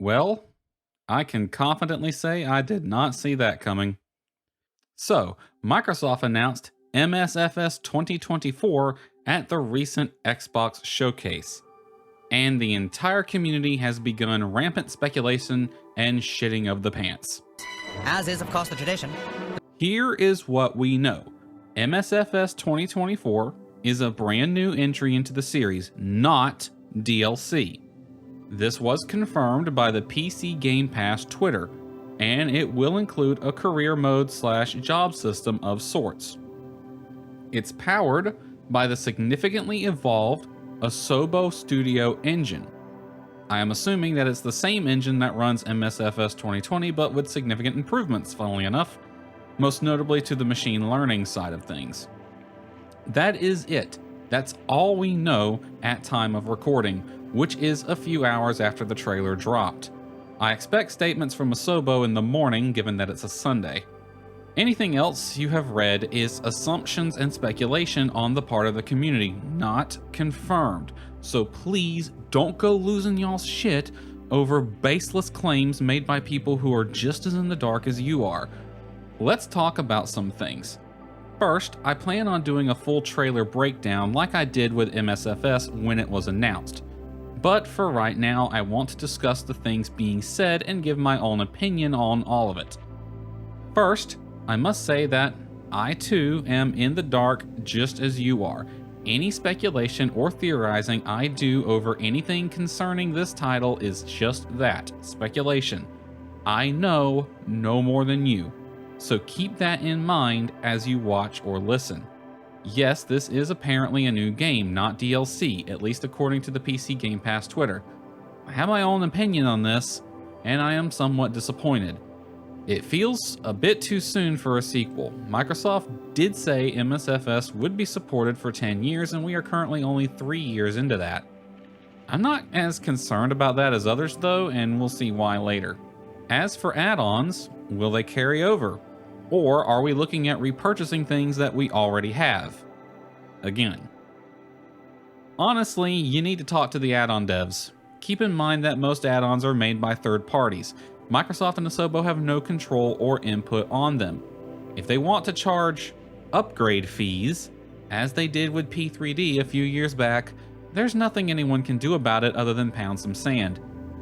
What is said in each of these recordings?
Well, I can confidently say I did not see that coming. So, Microsoft announced MSFS 2024 at the recent Xbox showcase, and the entire community has begun rampant speculation and shitting of the pants. As is, of course, the tradition. Here is what we know. MSFS 2024 is a brand new entry into the series, not DLC. This was confirmed by the PC Game Pass Twitter, and it will include a career mode / job system of sorts. It's powered by the significantly evolved Asobo Studio engine. I am assuming that it's the same engine that runs MSFS 2020, but with significant improvements, funnily enough, most notably to the machine learning side of things. That is it. That's all we know at time of recording, which is a few hours after the trailer dropped. I expect statements from Asobo in the morning, given that it's a Sunday. Anything else you have read is assumptions and speculation on the part of the community, not confirmed. So please don't go losing y'all's shit over baseless claims made by people who are just as in the dark as you are. Let's talk about some things. First, I plan on doing a full trailer breakdown like I did with MSFS when it was announced. But for right now, I want to discuss the things being said and give my own opinion on all of it. First, I must say that I too am in the dark just as you are. Any speculation or theorizing I do over anything concerning this title is just that, speculation. I know no more than you, so keep that in mind as you watch or listen. Yes, this is apparently a new game, not DLC, at least according to the PC Game Pass Twitter. I have my own opinion on this, and I am somewhat disappointed. It feels a bit too soon for a sequel. Microsoft did say MSFS would be supported for 10 years, and we are currently only 3 years into that. I'm not as concerned about that as others though, and we'll see why later. As for add-ons, will they carry over? Or are we looking at repurchasing things that we already have? Again. Honestly, you need to talk to the add-on devs. Keep in mind that most add-ons are made by third parties. Microsoft and Asobo have no control or input on them. If they want to charge upgrade fees, as they did with P3D a few years back, there's nothing anyone can do about it other than pound some sand.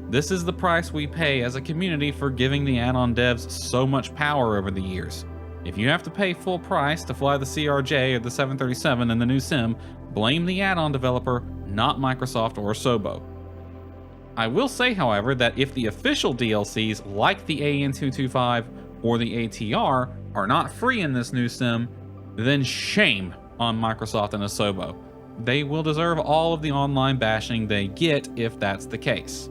This is the price we pay as a community for giving the add-on devs so much power over the years. If you have to pay full price to fly the CRJ or the 737 in the new sim, blame the add-on developer, not Microsoft or Asobo. I will say, however, that if the official DLCs like the AN225 or the ATR are not free in this new sim, then shame on Microsoft and Asobo. They will deserve all of the online bashing they get if that's the case.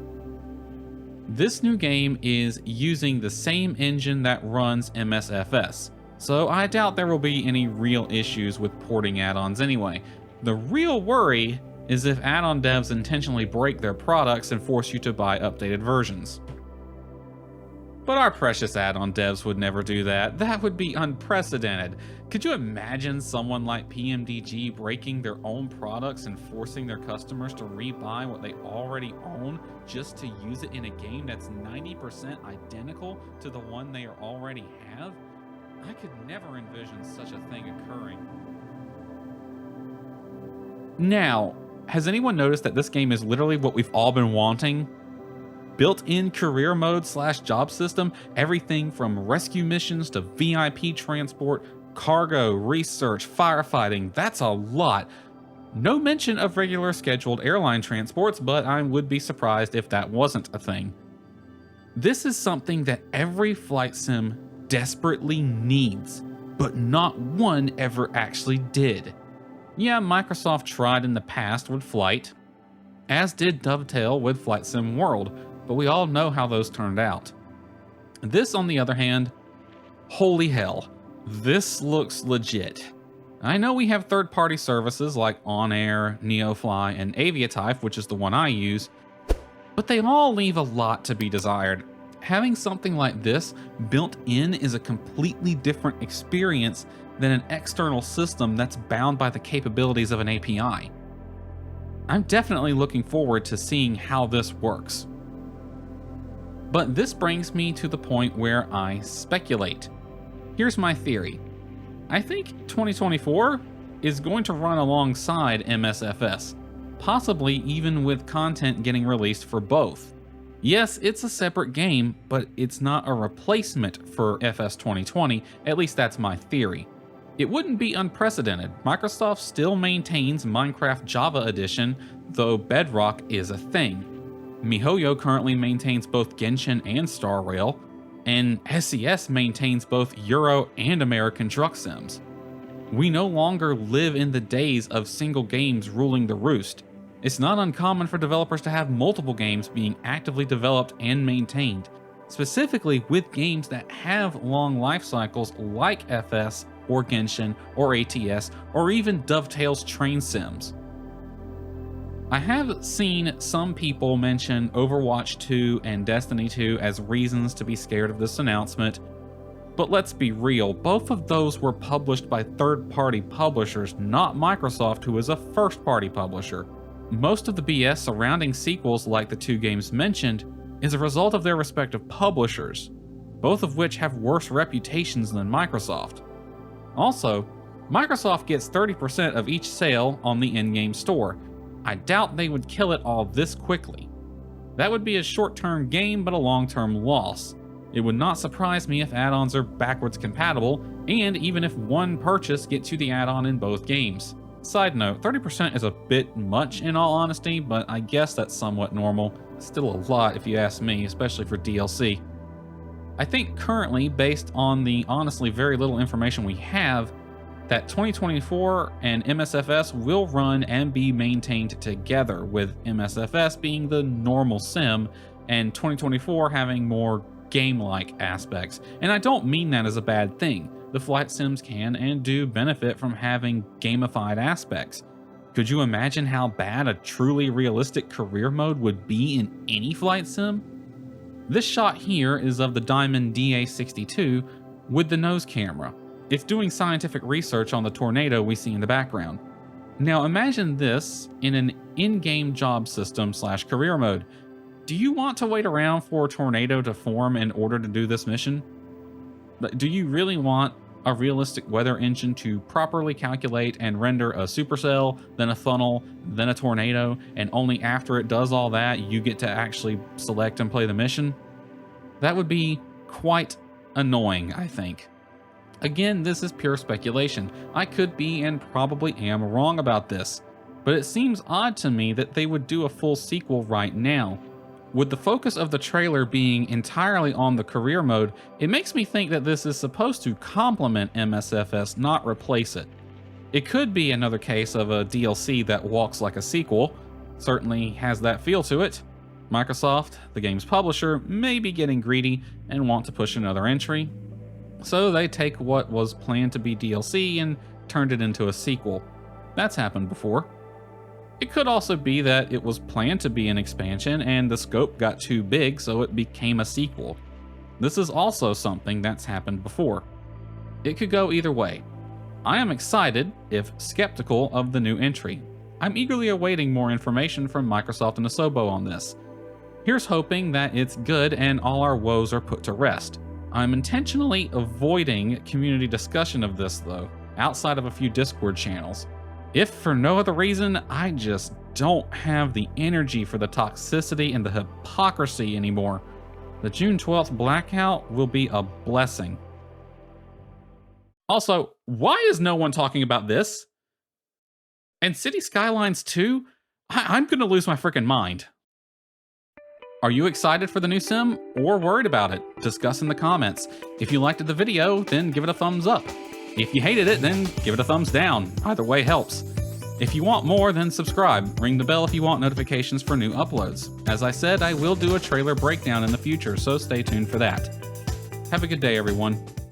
This new game is using the same engine that runs MSFS, so I doubt there will be any real issues with porting add-ons anyway. The real worry is if add-on devs intentionally break their products and force you to buy updated versions. But our precious add-on devs would never do that. That would be unprecedented. Could you imagine someone like PMDG breaking their own products and forcing their customers to rebuy what they already own just to use it in a game that's 90% identical to the one they already have? I could never envision such a thing occurring. Now, has anyone noticed that this game is literally what we've all been wanting? Built-in career mode / job system, everything from rescue missions to VIP transport, cargo, research, firefighting, that's a lot. No mention of regular scheduled airline transports, but I would be surprised if that wasn't a thing. This is something that every flight sim desperately needs, but not one ever actually did. Yeah, Microsoft tried in the past with Flight, as did Dovetail with Flight Sim World, but we all know how those turned out. This, on the other hand, holy hell, this looks legit. I know we have third-party services like On Air, Neofly, and Aviatype, which is the one I use, but they all leave a lot to be desired. Having something like this built in is a completely different experience than an external system that's bound by the capabilities of an API. I'm definitely looking forward to seeing how this works. But this brings me to the point where I speculate. Here's my theory. I think 2024 is going to run alongside MSFS, possibly even with content getting released for both. Yes, it's a separate game, but it's not a replacement for FS 2020, at least that's my theory. It wouldn't be unprecedented. Microsoft still maintains Minecraft Java Edition, though Bedrock is a thing. MiHoYo currently maintains both Genshin and Star Rail, and SES maintains both Euro and American Truck Sims. We no longer live in the days of single games ruling the roost. It's not uncommon for developers to have multiple games being actively developed and maintained, specifically with games that have long life cycles like FS or Genshin or ATS or even Dovetail's Train Sims. I have seen some people mention Overwatch 2 and Destiny 2 as reasons to be scared of this announcement, but let's be real, both of those were published by third-party publishers, not Microsoft, who is a first-party publisher. Most of the BS surrounding sequels like the two games mentioned is a result of their respective publishers, both of which have worse reputations than Microsoft. Also, Microsoft gets 30% of each sale on the in-game store. I doubt they would kill it all this quickly. That would be a short-term gain but a long-term loss. It would not surprise me if add-ons are backwards compatible, and even if one purchase gets you the add-on in both games. Side note, 30% is a bit much in all honesty, but I guess that's somewhat normal. Still a lot if you ask me, especially for DLC. I think currently, based on the honestly very little information we have, that 2024 and MSFS will run and be maintained together, with MSFS being the normal sim and 2024 having more game-like aspects. And I don't mean that as a bad thing. The flight sims can and do benefit from having gamified aspects. Could you imagine how bad a truly realistic career mode would be in any flight sim? This shot here is of the Diamond DA62 with the nose camera. It's doing scientific research on the tornado we see in the background. Now imagine this in an in-game job system / career mode. Do you want to wait around for a tornado to form in order to do this mission? Do you really want a realistic weather engine to properly calculate and render a supercell, then a funnel, then a tornado, and only after it does all that you get to actually select and play the mission? That would be quite annoying, I think. Again, this is pure speculation. I could be and probably am wrong about this, but it seems odd to me that they would do a full sequel right now. With the focus of the trailer being entirely on the career mode, it makes me think that this is supposed to complement MSFS, not replace it. It could be another case of a DLC that walks like a sequel, certainly has that feel to it. Microsoft, the game's publisher, may be getting greedy and want to push another entry, so they take what was planned to be DLC and turned it into a sequel. That's happened before. It could also be that it was planned to be an expansion and the scope got too big, so it became a sequel. This is also something that's happened before. It could go either way. I am excited, if skeptical, of the new entry. I'm eagerly awaiting more information from Microsoft and Asobo on this. Here's hoping that it's good and all our woes are put to rest. I'm intentionally avoiding community discussion of this though, outside of a few Discord channels. If for no other reason, I just don't have the energy for the toxicity and the hypocrisy anymore. The June 12th blackout will be a blessing. Also, why is no one talking about this? And City Skylines 2? I'm gonna lose my freaking mind. Are you excited for the new sim or worried about it? Discuss in the comments. If you liked the video, then give it a thumbs up. If you hated it, then give it a thumbs down. Either way helps. If you want more, then subscribe. Ring the bell if you want notifications for new uploads. As I said, I will do a trailer breakdown in the future, so stay tuned for that. Have a good day, everyone.